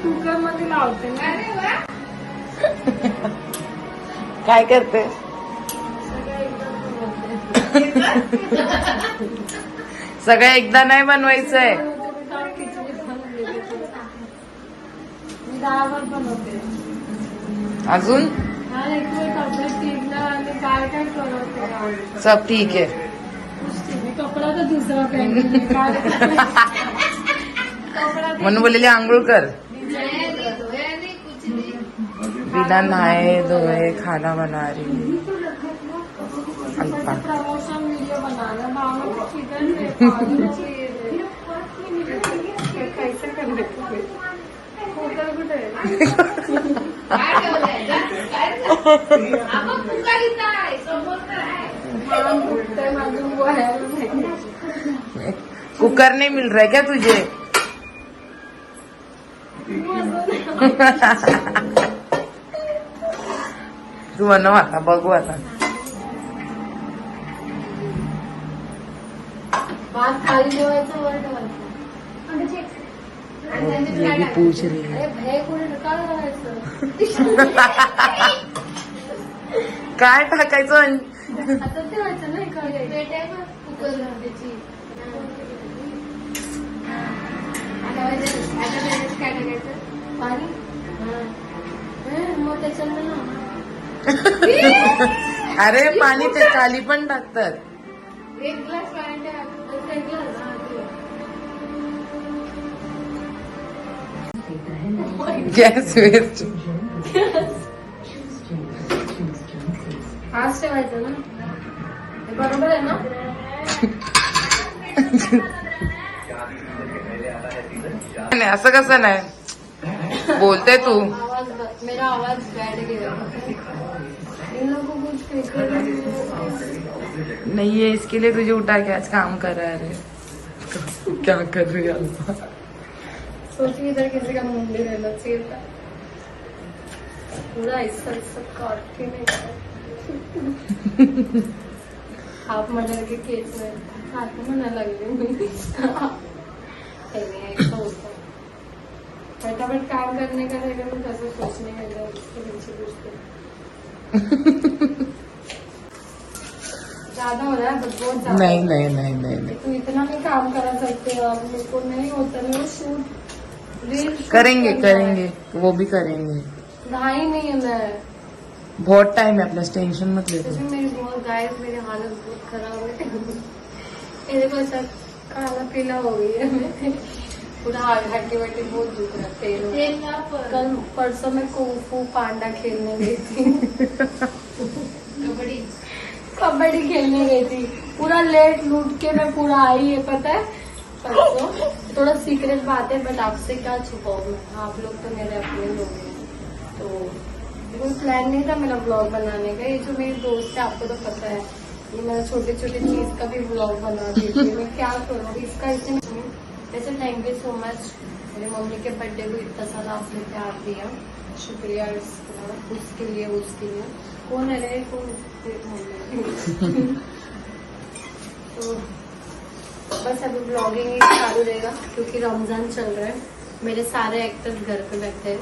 Cooker मध्ये लावते ना. काय करते? सगळं एकदा नाही बनवायचंय. मी 10 वर बनवते. अजून काय काय बनवते. सब ठीक है. कपडा तर दुसरा पॅन्ट म्हणून बोललेली आंघोळ कर. बिना नहाए धोए खाना बना रही. प्रमोशन वीडियो बनाना मामा चिकन कैसे करने होटल कुठे कुकर नहीं मिल रहा है क्या तुझे? तू बनव आता, बघू आता. भात खाली जेवायचं वर ये भी पूछ रही है. अरे भय कोणी काय करायचं. काय टाकायचं? आता ते व्हायचं नाही काय कुकर त्याची काय टाकायचं पाणी मग त्याच्यात अरे पाणी ते खाली पण टाकतात. 1 ग्लास पाणी एक ग्लास गॅस वेस्ट. फास्ट ठेवायचं ना. बरोबर आहे ना. नाही असं कसं नाही बोलते तू. आवाज मेरा आवाज बैठ गया. इन लोगों को कुछ नहीं है इसके लिए तुझे उठा के आज काम कर रहा है. क्या कर रही है? सोचिए इधर किसी का मुंह नहीं रहना चाहिए था. पूरा ऐसा काट के नहीं हाफ मर्डर के केस में हाथ में न लगे. ऐसा होता फटाफट काम करने का रहेगा तो कैसे सोचने का उसके पीछे पूछते. ज्यादा हो रहा है बहुत ज्यादा. नहीं नहीं नहीं नहीं नहीं तो इतना भी काम करा सकते हो आप. मेरे को नहीं होता नहीं. शूट रील करेंगे करेंगे वो भी करेंगे. नहाई नहीं है मैं. बहुत टाइम है अपना, टेंशन मत ले. सच में मेरी बहुत गाय मेरी हालत बहुत खराब है. मेरे को ऐसा काला पीला हो गई है. पूरा हड्डी वड्डी बहुत दुख रहा है. कल परसों मैं कुंफू पांडा खेलने गई थी. कबड्डी खेलने गई थी. पूरा लेट लूट के मैं पूरा आई है पता है परसों. थोड़ा सीक्रेट बात है बट आपसे क्या छुपाऊं मैं. आप लोग तो मेरे अपने लोग हैं. तो कोई प्लान नहीं था मेरा ब्लॉग बनाने का. ये जो मेरी दोस्त है आपको तो पता है ये मेरा छोटे छोटे चीज का भी ब्लॉग बना देती है. मैं क्या करूँ इसका. इसने वैसे थैंक यू सो मच. मेरी मम्मी के बर्थडे को इतना सारा आपने प्यार दिया. शुक्रिया उसके लिए. कौन है रे कौन. तो बस अभी ब्लॉगिंग ही चालू रहेगा क्योंकि रमजान चल रहा है. मेरे सारे एक्टर्स घर पे बैठे हैं.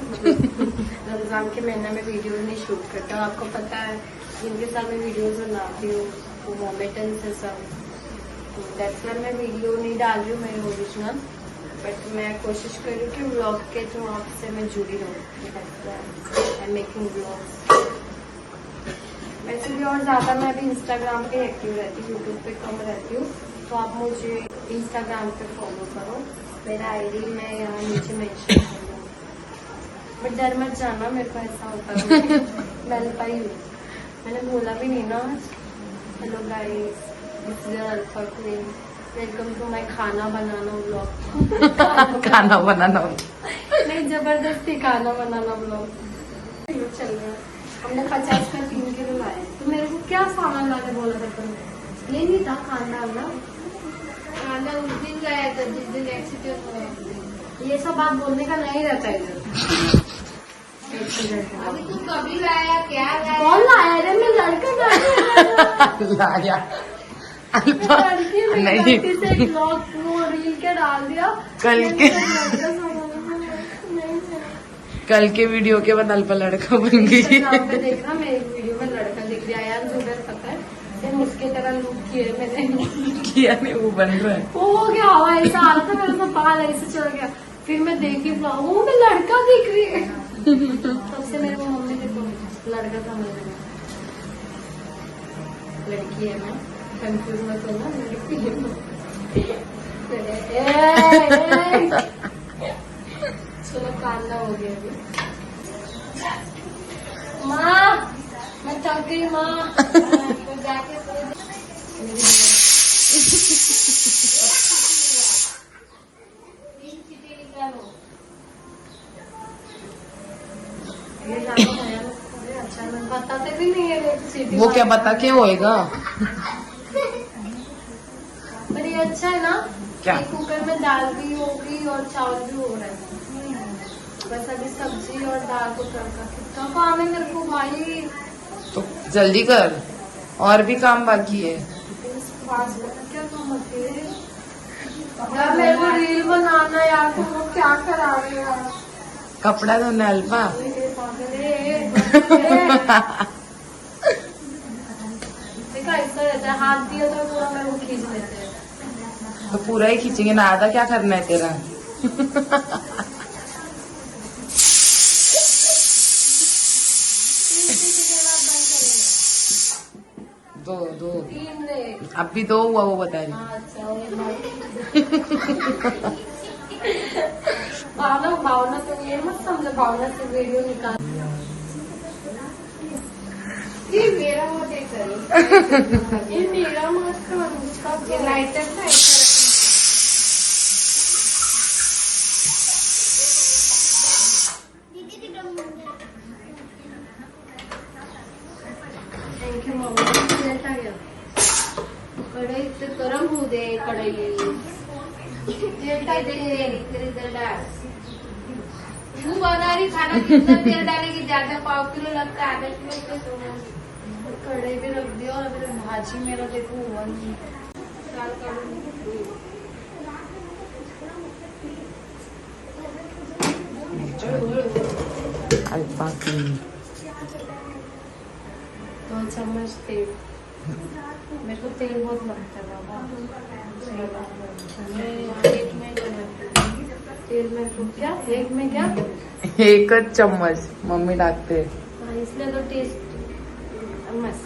रमजान के महीने में वीडियो नहीं शूट करता. आपको पता है जिनके साथ मैं वीडियोज बनाती हूँ वो वॉमिटन से सब. तो दैट्स व्हाई मैं वीडियो नहीं डाल रही हूँ मेरी ओरिजिनल. बट मैं कोशिश कर रही हूँ कि व्लॉग के थ्रू आपसे मैं जुड़ी रहूँ. I making vlogs. वैसे भी और ज्यादा मैं अभी इंस्टाग्राम पे एक्टिव रहती हूँ. यूट्यूब पे कम रहती हूँ. तो आप मुझे इंस्टाग्राम पे फॉलो करो. मेरा आईडी मैं यहाँ नीचे मेंशन करूँगा. बट डर मत जाना मेरे को ऐसा होता है. मैं पाई हूँ. मैंने बोला भी नहीं ना. Hello guys this is Alpha Queen. Welcome to my खाना बनाना व्लॉग. खाना बनाना नहीं जबरदस्ती खाना बनाना व्लॉग चल रहा है. हमने 50 का 3 किलो लाए. तो मेरे को क्या सामान लाने बोला था तुम. ये नहीं था खाना ना. खाना उस दिन लाया था जिस दिन एक्सीडेंट हुआ. ये सब बात बोलने का नहीं रहता है इधर. अभी तुम कभी लाया क्या लाया. कौन लाया रे. मैं लड़का लाया लड़की नहीं से ब्लॉग रील के डाल दिया कल के. कल के वीडियो के बाद अल्पा लड़का बन गई। इंस्टाग्राम पे देखना मेरी वीडियो में लड़का दिख रहा है यार, जुबेर पता है सेम उसके तरह लुक किए मैंने। किया नहीं, वो बन रहा है। वो हो गया हवा ऐसा आ रहा था, मेरा सा बाल ऐसे चल गया। फिर मैं देखी वो मैं लड़का दिख रही है। तब से मेरे मम्मी देखो लड़का था मेरे, लड़की है मैं, कंफ्यूज मत होना, लड़की है। चलो कांदा हो गया अभी। माँ मैं थक गई माँ, तो जाके सो जा। अच्छा मैं बताते भी नहीं है वो क्या बता के होएगा। पर ये अच्छा है ना, क्या? एक कुकर में दाल भी होगी और चावल भी हो रहा है। बस अभी सब्जी और दाल को तड़का, कितना काम है मेरे को भाई। तो जल्दी कर, और भी काम बाकी है। क्या काम होती है यार, मेरे को रील बनाना यार, तुम लोग क्या करा रहे हो यार। कपड़ा धोना अल्पा। देखा ऐसा रहता है, हाथ दिया तो पूरा मेरे को खींच लेते हैं। तो पूरा ही खींचेंगे ना, आधा क्या करना है तेरा। दो दो अभी दो हुआ, वो बता रही। भावना तो ये मत समझो, भावना से वीडियो निकाल। ये मेरा मत करो, ये मेरा मत करो, ये लाइटर था ऐसा। Thank you mummy. कढ़ाई से गरम हो दे, कढ़ाई तू बना रही खाना, कितना तेल डालेगी, ज्यादा 5 किलो लगता है, आधा किलो तो कढ़ाई भी रख दिया। और अभी भाजी मेरा देखो हुआ नहीं, अल्पा की 2 चम्मच तेल। मेरे को तेल बहुत लगता है बाबा, मैं एक में बनाती हूँ तेल में। तो क्या एक में क्या, एक चम्मच मम्मी डालते। इसलिए तो टेस्ट मस्त।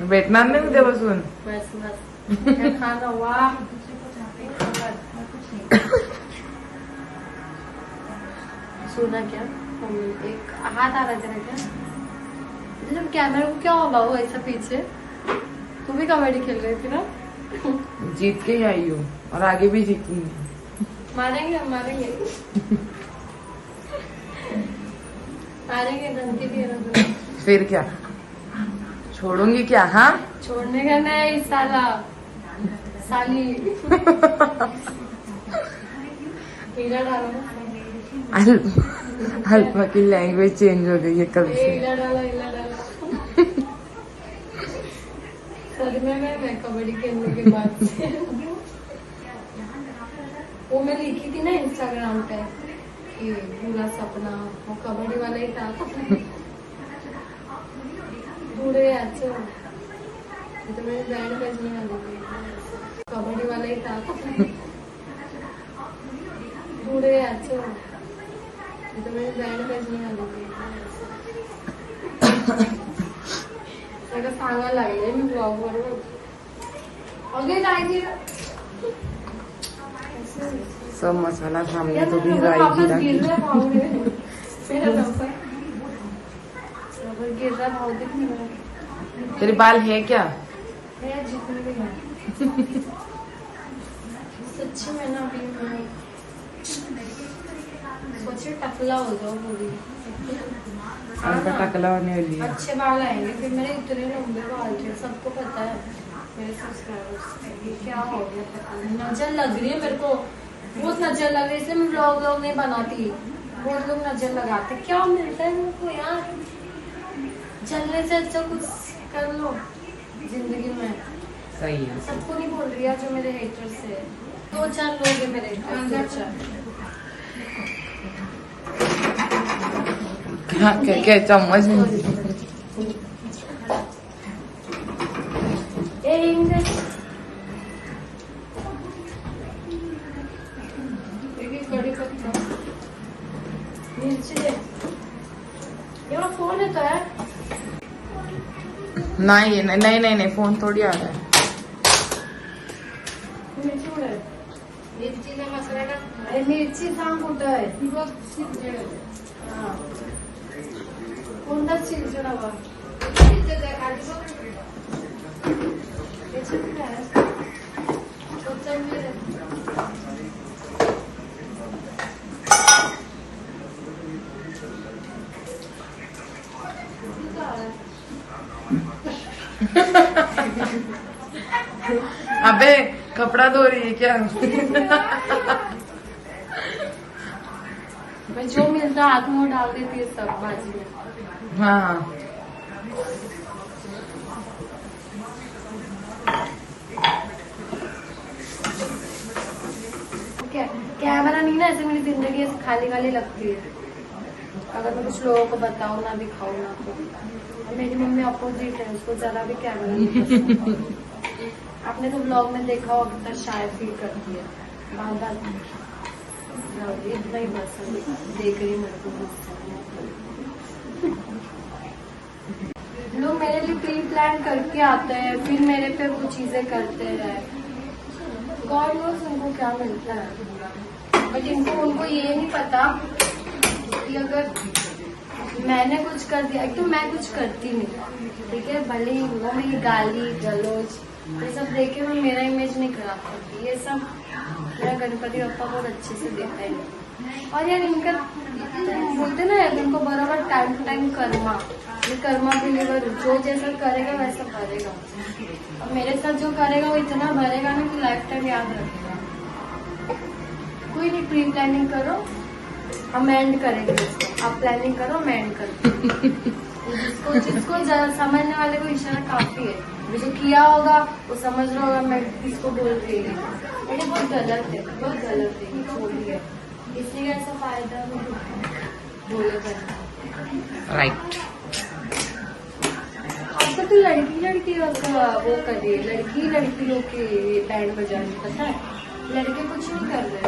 भेटणार नाही उद्या बसून। बस बस क्या खाना वाह। सुना क्या एक हाथ आ रहा तेरा क्या, जब कैमरा को क्या होगा वो ऐसा पीछे। तू भी कबड्डी खेल रही थी ना। जीत के ही आई हूँ और आगे भी जीतूंगी। मारेंगे हम, मारेंगे मारेंगे, धमकी दे रहा हूँ। फिर क्या, छोड़ूंगी क्या? हाँ छोड़ने का नहीं साला, साली। हीरा डालो ना। अल्पा की लैंग्वेज चेंज हो गई है कब से। हीरा डाला, हीरा डाला। सर में मैं कबड्डी खेलने के बाद से वो मैं लिखी थी ना इंस्टाग्राम पे कि पूरा सपना वो कबड्डी वाला ही था। बूढ़े अच्छे ये तो मेरी बैंड बजने वाली थी, कबड्डी वाला ही था। बूढ़े अच्छे ये तो मेरी बैंड बजने वाली थी। मेरा सांगा लागले मी ब्लॉग बरोबर आगे जाएगी। सब मसाला सामने यार तो भी रबर राई वापस गिर जीरा रहा भाव मेरा रबर गिर रहा भाव देख मेरा। तेरे बाल है क्या? है जितने भी हैं। सच्ची में ना अभी मैं सोचे टकला हो जाओ पूरी। उनका टकला होने वाली है। अच्छे बाल आएंगे फिर मेरे इतने लंबे बाल थे, सबको पता है मेरे सब्सक्राइबर्स। ये क्या हो गया पता नहीं, नजर लग रही है मेरे को, बहुत नजर लग रही है, इसलिए मैं व्लॉग नहीं बनाती। बहुत लोग नजर लगाते, क्या मिलता है मेरे को यार, जलने से अच्छा कुछ कर लो जिंदगी में। सही है। सबको नहीं बोल रही है, जो मेरे हेटर्स है 2-4 लोग हैं मेरे, 2-4। हाँ क्या चम्मच में कड़ी पत्ता मिर्ची दे ये फोन है तो यार नहीं फोन थोड़ी आ रहा है. मिरची कुठे आहे मिरचीचा मसाला टाक अरे मिरची सांग कुठं आहे ती बघ हा कोणता चिंचड हवा चिंचड आहे खाली बघ त्याच्यात काय आहे कोथिंबीर आहे अबे कपड़ा धो रही है क्या? मैं जो मिलता हाथ में डाल देती है सब भाजी में. हाँ कैमरा नहीं ना ऐसे मेरी जिंदगी ऐसे खाली खाली लगती है. अगर मैं कुछ लोगों को बताऊँ ना दिखाऊँ ना तो मेरी मम्मी अपोजिट है उसको जरा भी कैमरा नहीं पसंद. आपने तो ब्लॉग में देखा होगा कितना शाय फील करती है बार इतना ही बस देख रही मेरे को लोग मेरे लिए प्री प्लान करके आते हैं फिर मेरे पे वो चीजें करते हैं. गॉड नोस उनको क्या मिलता है बट उनको ये नहीं पता कि अगर मैंने कुछ कर दिया तो मैं कुछ करती नहीं. ठीक है भले ही वो मेरी गाली गलोच ये सब देख के मैं मेरा इमेज नहीं खराब करती. ये सब मेरा गणपति बप्पा बहुत अच्छे से देखता है. और यार इनका बोलते ना यार इनको बराबर टाइम टू टाइम कर्मा ये कर्मा बिलीवर जो जैसा करेगा वैसा भरेगा. और मेरे साथ जो करेगा वो इतना भरेगा ना कि लाइफ टाइम याद रखेगा. कोई नहीं प्री प्लानिंग करो हम एंड करेंगे इसको. आप प्लानिंग करो हम एंड करेंगे. जिसको समझने वाले को इशारा काफी है. जो किया होगा वो समझ रहा होगा मैं किसको बोल रही हूँ. ये बहुत गलत है छोड़िए इसलिए ऐसा फायदा बोले करना राइट. आपको तो लड़की वो करिए लड़कियों के बैंड बजाने पता है. लड़के कुछ नहीं कर रहे.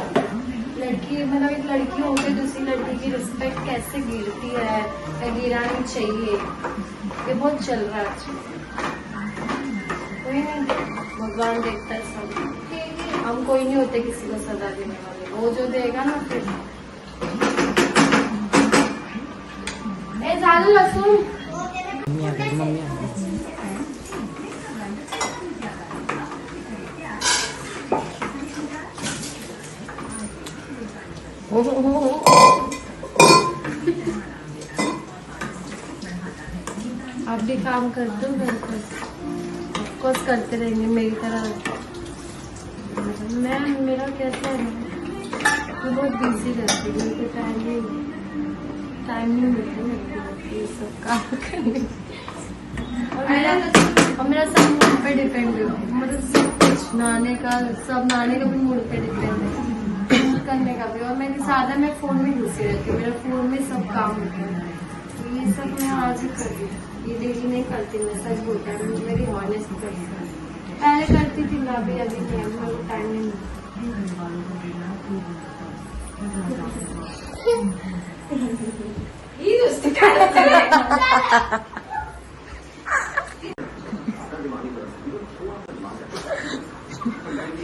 लड़की मतलब एक लड़की होकर दूसरी लड़की की रिस्पेक्ट कैसे गिरती है या गिरानी चाहिए ये बहुत चल रहा है. कोई नहीं भगवान देखता है सब. हम कोई नहीं होते किसी को सजा देने वाले. वो जो देगा ना फिर झालं लसूण मम्मी आप भी काम करते हो घर पर ऑफकोर्स करते रहेंगे मेरी तरह. मेरा कैसा है मैं बहुत बिजी रहती हूँ. मेरे को टाइम नहीं मिलता मेरे को ये सब काम करने. और मेरा सब मूड पे डिपेंड है. मतलब सब कुछ नाने का भी मूड पे डिपेंड है करने का भी. और मैंने सादा मैं फोन में घुसी रहती हूँ. मेरा फोन में सब काम होता है. तो ये सब मैं आज ही कर रही हूँ. ये डेली नहीं करती मैं सच बोलता है. मुझे मेरी हॉनेस्ट करती है. पहले करती थी ना अभी नहीं मेरे को टाइम नहीं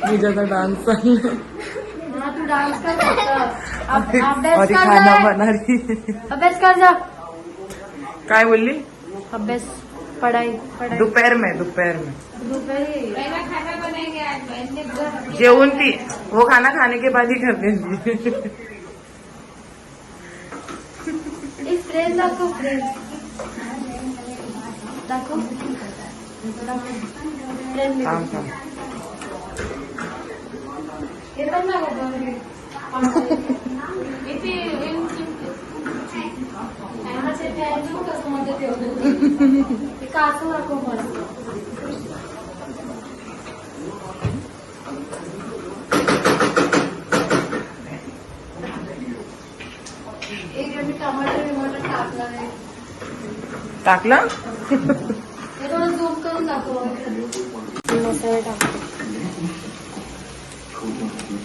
मुझे तो डांस हाँ तू डांस कर और खाना बना रही. अभ्यास कर जा. काय बोलली? अभ्यास पढ़ाई दोपहर में दोपहरी खाना बनाएंगे आज. जेवून ती वो खाना खाने के बाद ही कर देंगी. एक फ्रेंड दाखव फ्रेंड हे पण दाखव. इथे कसं मध्ये ठेवलं कासू दाखव मस्त. एक आम्ही टमाटर टाकला आहे. टाकला हे थोडं झूम करून दाखव. मसाला टाकतो.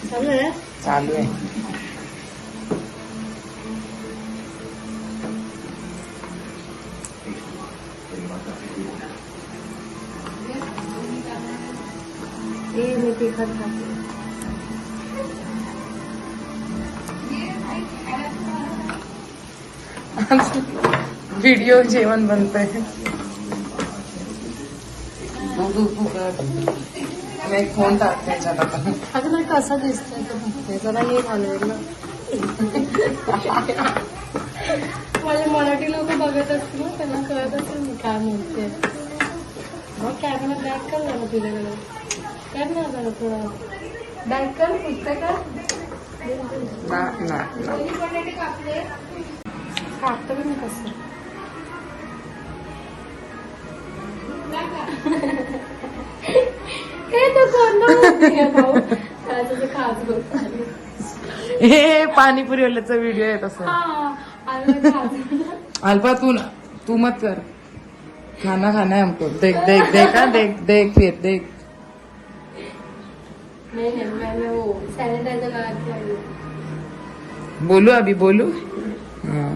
चालू आहे. चालू आहे. मी तिखट टाकते. व्हिडिओ जेवण बनतंय. मी एक फोन टाकते याच्यात आता. अगं मला कसं दिसतंय तो बघते जरा हे घालवेल ना. माझे मराठी लोक बघत असतील ना त्यांना कळत असेल मी काय म्हणते. मग कॅमेरा बॅक कर ना तुझ्याकडे. कर ना जरा थोडा बॅक कर पुस्तक कापतो मी कसं. हे तो कोण भाऊ त्याचं खास बघ. हे पाणीपुरी वाल्याचा व्हिडिओ आहे तसं. अल्पा तू मत कर. खाना खाना है हमको. देख देख देखा देख देख फिर देख. नहीं मैं वो सैनिटाइजर लगा के आई हूँ. बोलू अभी बोलू. हाँ.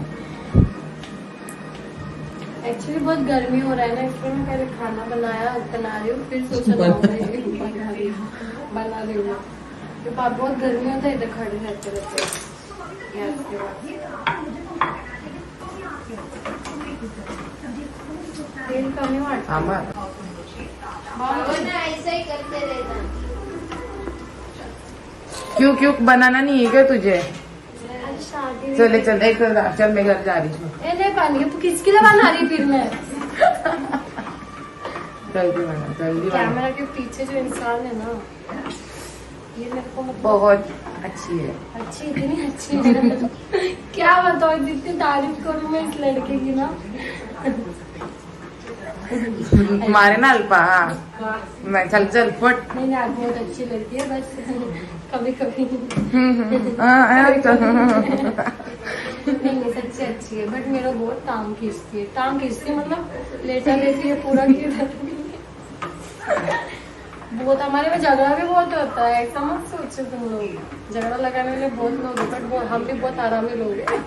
एक्चुअली बहुत गर्मी हो रहा है ना इसलिए मैं पहले खाना बना रही हूँ फिर सोचा बना रही हूँ. तो बहुत गर्मी होता है इधर खड़े रहते गैस के बाद. तेल कमी वाटतं. थांबा. ऐसा ही करते रहना. क्यों क्यों बनाना नहीं है क्या तुझे. शादी चले चल एक चल मैं घर जा रही हूँ. नहीं पानी तू किसके लिए बना रही फिर मैं. जल्दी बना जल्दी बना. कैमरा के पीछे जो इंसान है ना ये मेरे को मतलब बहुत अच्छी है. अच्छी इतनी अच्छी है. क्या बताओ जितनी तारीफ करूँ मैं इस लड़के की ना. मारे ना अल्पा. हाँ मैं चल चल फट. नहीं आप बहुत अच्छी लड़की है बस कभी कभी नहीं सच्ची अच्छी है बट मेरा बहुत टांग खींचती है मतलब लेटा लेती है पूरा बहुत. हमारे में झगड़ा भी बहुत होता है ऐसा मत सोचो तुम लोग. झगड़ा लगाने वाले बहुत लोग हैं बट हम भी बहुत आरामी लोग हैं.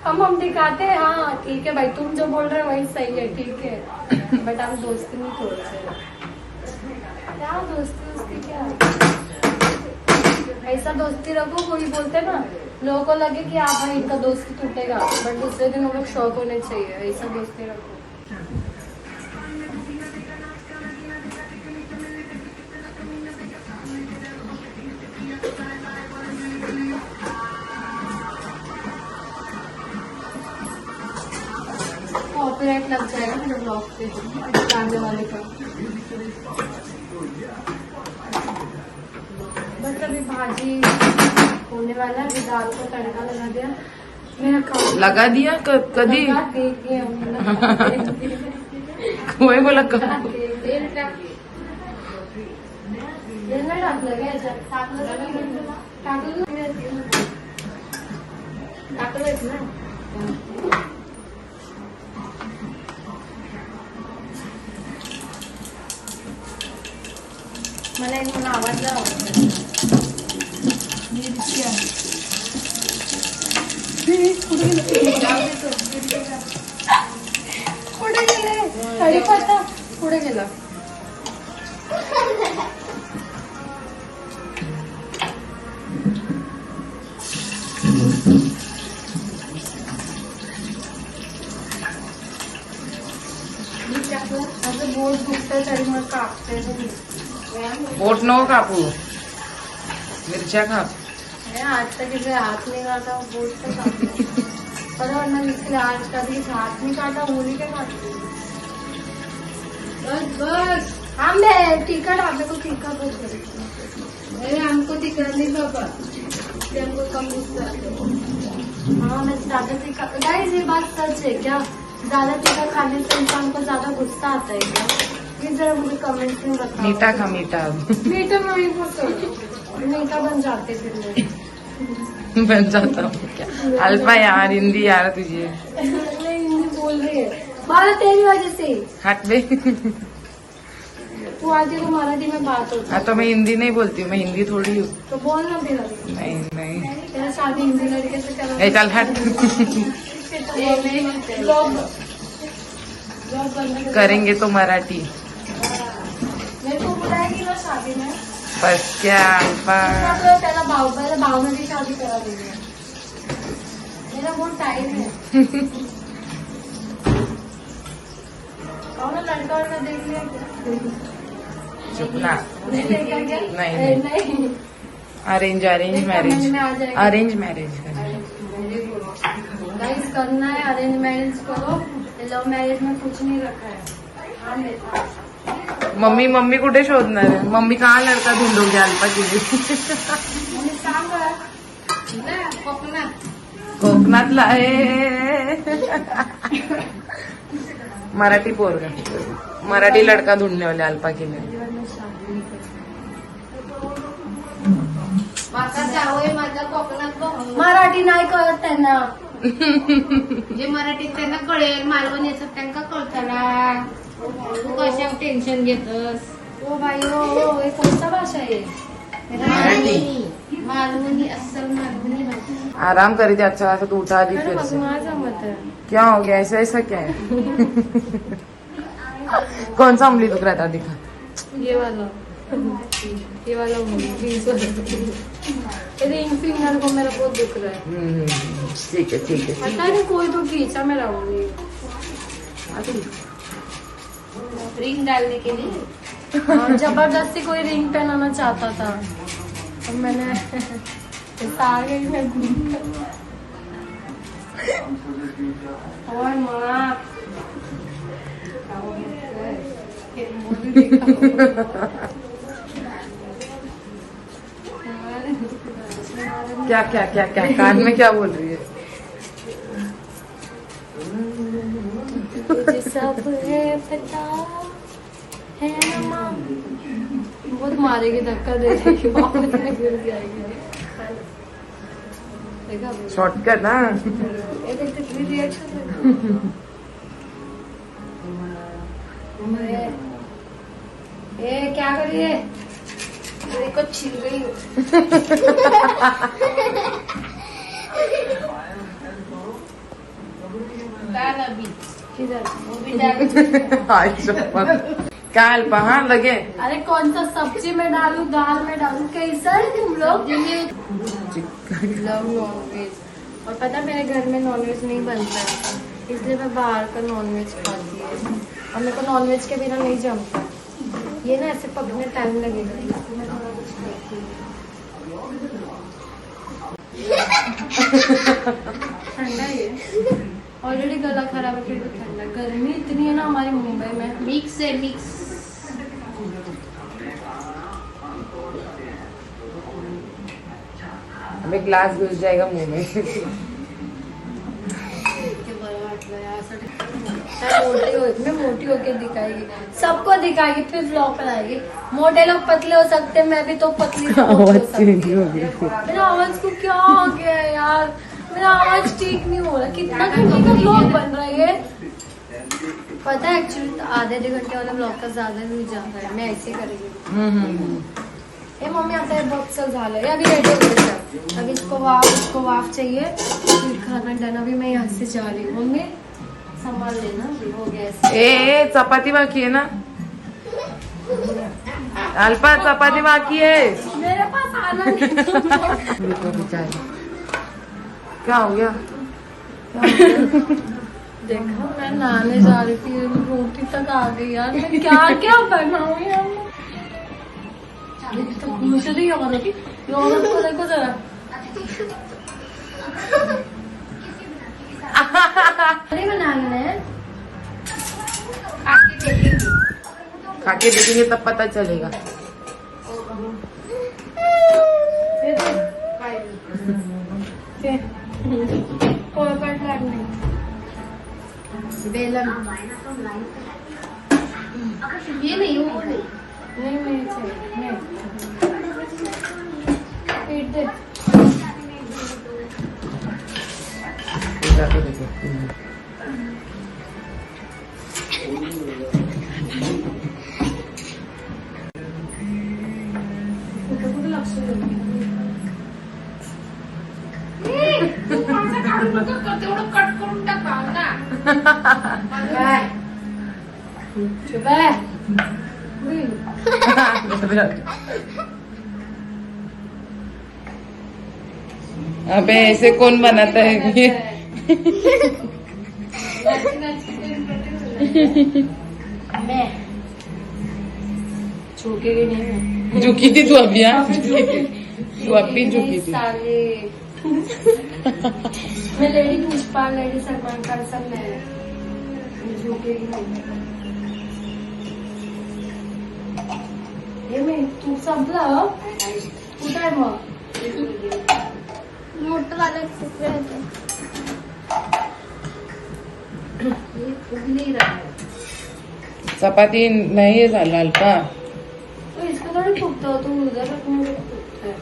हम दिखाते हैं हाँ ठीक है भाई तुम जो बोल रहे हो वही सही है ठीक है बट हम दोस्ती नहीं तोड़ते. क्या दोस्ती उसकी क्या ऐसा दोस्ती रखो. कोई बोलते ना लोगों को लगे कि आप भाई इनका दोस्ती टूटेगा बट दूसरे दिन वो लोग शौक होने चाहिए. ऐसा दोस्ती रखो. कॉपीराइट लग जाएगा मेरे ब्लॉग पे जानने वाले का. बस अभी भाजी होने वाला है. दाल को तड़का लगा दिया. मेरा काम लगा दिया कधी कोई बोला तेल टाकलं ना. मला एक म्हणून आवडला मिरची आहे. पुढे गेले कढीपत्ता पुढे गेला. असं बोट दुखतंय तरी मग कापते. बोट नको कापू. मिरच्या काप. आज तक इसे हाथ नहीं काटा बोट से काटते. पर वरना इसलिए आज का भी हाथ नहीं काटा उंगली के काटते. बस बस हम टीका डालते को टीका बोलते. अरे हमको टिकट नहीं बाबा हमको कम गुस्सा. हाँ मैं ज्यादा टीका गाइस ये बात सच है क्या. ज्यादा टीका खाने से इंसान को ज्यादा गुस्सा आता है क्या. ये जरा मुझे कमेंट में बताओ. मीठा खा मीठा. मीठा में मीठा बन जाते फिर बन जाता हूँ क्या? अल्फा यार हिंदी यार तुझे मैं हिंदी बोल रही है बाला तेरी वजह से। हट बे। तू आती तो मराठी में बात होती। हाँ तो मैं हिंदी नहीं बोलती हूँ, मैं हिंदी थोड़ी हूँ। तो बोलना भी नहीं नहीं तेरा शादी हिंदी लड़के से करा। ए चल हट। जॉब बंद कर। करेंगे तो मराठी मेरे को बुलाएगी ना शादी में। बस क्या अल्फा। पहला भाव में भी शादी करा देंगे। मेरा बहुत टाइम है। कौन लड़का वड़का देख लिया क्या? चुप ना। नहीं देखा क्या? नहीं। नहीं अरेंज कमेंट मैरिज में आ जाएगा। Arrange marriage very good guys, करना है अरेंज मैरिज करो। लव मैरिज में कुछ नहीं रखा है। हाँ लेता मम्मी कुठे शोधणार आहे? मम्मी कहाँ लड़का ढूंढोगे अल्फा के लिए? मम्मी काम करा ना कोकणात। कोकणातला आहे मराठी पोरगा, मराठी लड़का ढूंढने वाले अल्फा के लिए। माझा जावई माझा कोकणात बघ. मराठी नाही कळत त्यांना. जे मराठीत त्यांना कळेल, मालवण याचं त्यांना कळताना. तू कशावर टेन्शन घेतस? ओ भाई ओ हे कोणता भाषा आहे? मालवणी अस्सल मालवणी भाषा. आराम करी थी अच्छा खासा, तो उठा दी फिर से। माझा मत है. क्या हो गया? ऐसा क्या है? कौन सा उंगली दुख रहा था? दिखा। ये वाला रिंग फिंगर को मेरा बहुत दुख रहा है. ठीक है पता नहीं कोई तो खींचा मेरा उंगली. रिंग डालने के लिए हाँ, जबरदस्ती कोई रिंग पहनाना चाहता था. अब मैंने सारे में घूम और माँ क्या कान में क्या बोल रही है? तुझे सब है पता है ना माँ. बहुत मारेगी, धक्का दे देगी, वापस में गिर जाएगी. देखा शॉर्टकट ना। ये देख कितनी रिएक्शन है. ये क्या कर रही है? देखो छिल गई हूँ. डाल अभी. किधर? वो भी डाल. हाय चप्पल काल पहाड़ लगे। अरे कौन सा सब्जी में डालूं, दाल में डालूं? कैसा है तुम लोग? Love nonveg. और पता है मेरे घर में नॉनवेज नहीं बनता है, इसलिए मैं बाहर का नॉनवेज खाती हूँ. और मेरे को नॉनवेज के बिना नहीं जमता. ये ना ऐसे पकने टाइम लगेगा, इसको मैं थोड़ा कुछ देखती हूँ. ठंडा ही है. ऑलरेडी गला खराब है, फिर भी ठंडा. गर्मी इतनी है ना हमारे मुंबई में. मिक्स है मिक्स. हमें ग्लास घुस जाएगा मुंह में। मैं मोटी होके दिखाएगी, सबको दिखाएगी, फिर व्लॉग बनाएगी. मोटे लोग पतले हो सकते, मैं भी तो पतली से मोटी हो सकती हूँ. मेरा आवाज को क्या हो गया है यार? मेरा आवाज ठीक नहीं हो रहा. कितना घंटे का व्लॉग बन रहा है? पता है एक्चुअली आधे घंटे वाले व्लॉग का ज्यादा नहीं जाता है. मैं ऐसे करेगी. ए मम्मी आता है बहुत सा झालं. अभी रेडी हो गया. अभी इसको वाफ चाहिए, फिर खाना डन. अभी मैं यहाँ से जा रही हूँ. मम्मी संभाल लेना, हो गया ऐसे. ए चपाती बाकी है ना? अल्पा चपाती बाकी है. मेरे पास आना नहीं. क्या हो गया? देखा, मैं नहाने जा रही थी, रोटी तक आ गई यार. मैं क्या क्या बनाऊं यार? तो पूछ रही औरत को देखो जरा. अरे बनाना है. खा के देखेंगे तब पता चलेगा. पोळपाट लागणे. बेलन ये नहीं वो नहीं. नहीं चाहिए. पीठ दे. जाके दे सकती हूँ। तेवढं कट करून टाका ना. चुप है. अबे ऐसे कौन बनाता है ये? मैं झुकेगी नहीं मैं. झुकी थी तू अभी? हाँ तू अभी झुकी थी. साले. मैं लेडी पुष्पा, लेडी सलमान खान सब मैं झुकेगी नहीं. हे मी तू संपलं कुठं आहे मग? मोठं वाला कुकर होतं. ये फूग नहीं रहा है. चपाती नहीं है झालं अल्पा. तो इसको थोड़ी फूकता हो, तुम उधर रखने को फूकता है.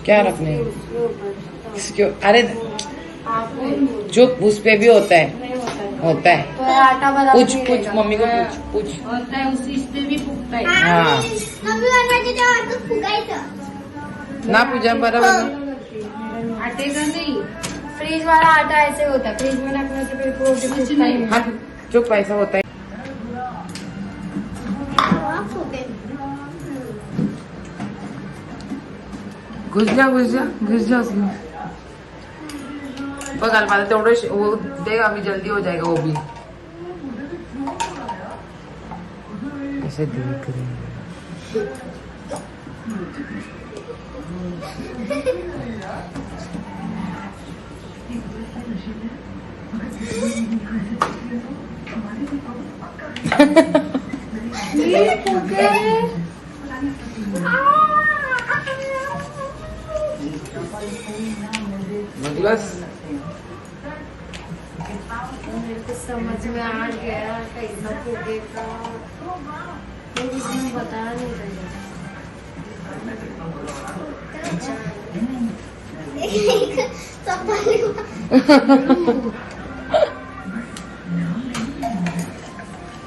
क्या रखने उसके ऊपर. इसके? अरे आप जो उस पे भी होता है. नहीं होता है. होता है. तो ये आटा बराबर पूछ नहीं पूछ रहेगा. मम्मी को पूछ. होता है उसी पे भी फुकता है. हाँ मम्मी बनवायचे तेव्हा असंच फुगायचं. ना पूजा बराबर. आटे का नहीं. फ्रीज वाला आटा ऐसे होता है, फ्रीज में रखने से फिर रोटी फूकता ही नहीं. हाँ जो पैसा होता है. तेव्हा फुगेल. घुस जा उसमें. बघ अल्पाला तेवढं वो देगा अभी जल्दी हो जाएगा वो भी. ऐसे देख रही है. बस मेरे को समझ में आ गया कैसा फूकेगा. ये किसी ने बताया नहीं था. चपाती.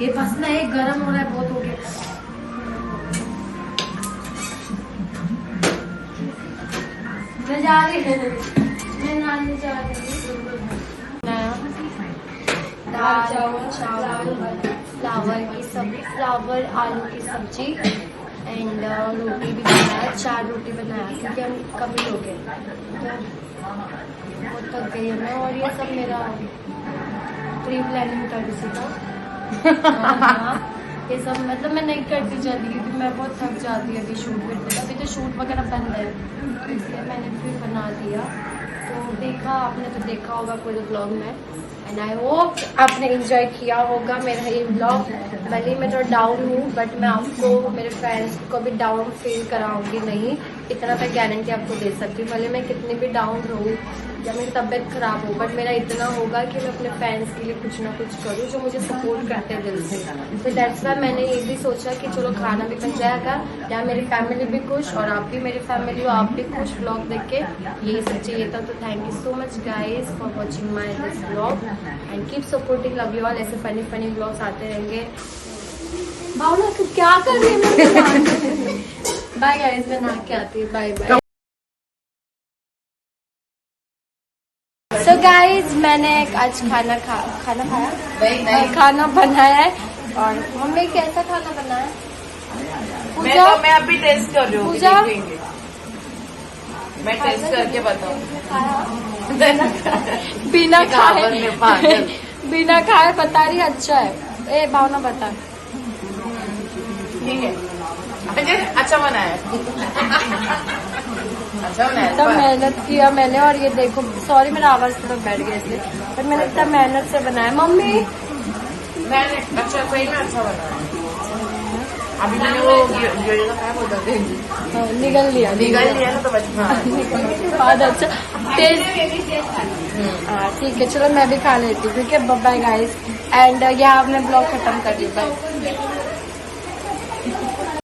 ये बस ना एक गरम हो रहा है, बहुत हो गया. मैं जा रही हूँ, मैं नानी जा रही हूँ. दाल चावल फ्लावर की सब्जी, फ्लावर आलू की सब्जी एंड रोटी भी बनाया. 4 रोटी बनाया क्योंकि हम कभी हो गए तो बहुत थक गई है मैं. और ये सब मेरा प्री प्लानिंग था किसी का. हाँ, ये सब मतलब मैं नहीं करती जाती क्योंकि मैं बहुत थक जाती है अभी शूट करते. अभी तो शूट वगैरह बंद है तो इसलिए मैंने फिर बना दिया. तो देखा आपने तो देखा होगा पूरे ब्लॉग में एंड आई होप आपने एंजॉय किया होगा मेरा ये ब्लॉग. भले ही मैं थोड़ा डाउन हूँ बट मैं आपको मेरे फ्रेंड्स को भी डाउन फील कराऊंगी नहीं. इतना मैं गारंटी आपको दे सकती हूँ. भले मैं कितनी भी डाउन रहूँ या मेरी तबीयत खराब हो बट मेरा इतना होगा कि मैं अपने फैंस के लिए कुछ ना कुछ करूँ जो मुझे सपोर्ट करते हैं दिल से. तो दैट्स वाई मैंने ये भी सोचा कि चलो खाना भी बन जाएगा या मेरी फैमिली भी खुश और आप भी मेरी फैमिली हो, आप भी खुश ब्लॉग देख के. यही सब चाहिए था. तो thank you so much guys for watching my this blog and keep supporting. Love you all. ऐसे फनी फनी ब्लॉग्स आते रहेंगे. भावना तू क्या कर रही है? बाय गाइज, मैं नहा के आती हूँ. Bye bye. सो गाइज मैंने आज खाना खाया. खाना बनाया है. और मम्मी कैसा खाना बनाया? पूजा मैं अभी टेस्ट कर रही हूँ. पूजा? देखेंगे. मैं टेस्ट करके बताऊँ. बिना खाए में पागल. बिना खाए बता रही अच्छा है. ए भावना बता. ठीक है. अच्छा बनाया. अच्छा बनाया. इतना मेहनत किया मैंने और ये देखो. सॉरी मेरा आवाज थोड़ा बैठ गया इसलिए पर मैंने इतना मेहनत से बनाया. मम्मी मैंने अच्छा सही में अच्छा बनाया. अभी मैंने वो क्या बोलते थे निगल लिया ना तो बच. हाँ बहुत अच्छा टेस्ट. हाँ ठीक है चलो मैं भी खा लेती हूँ. ठीक है बाय गाइस एंड यहाँ आपने ब्लॉग खत्म कर दिया. बाय.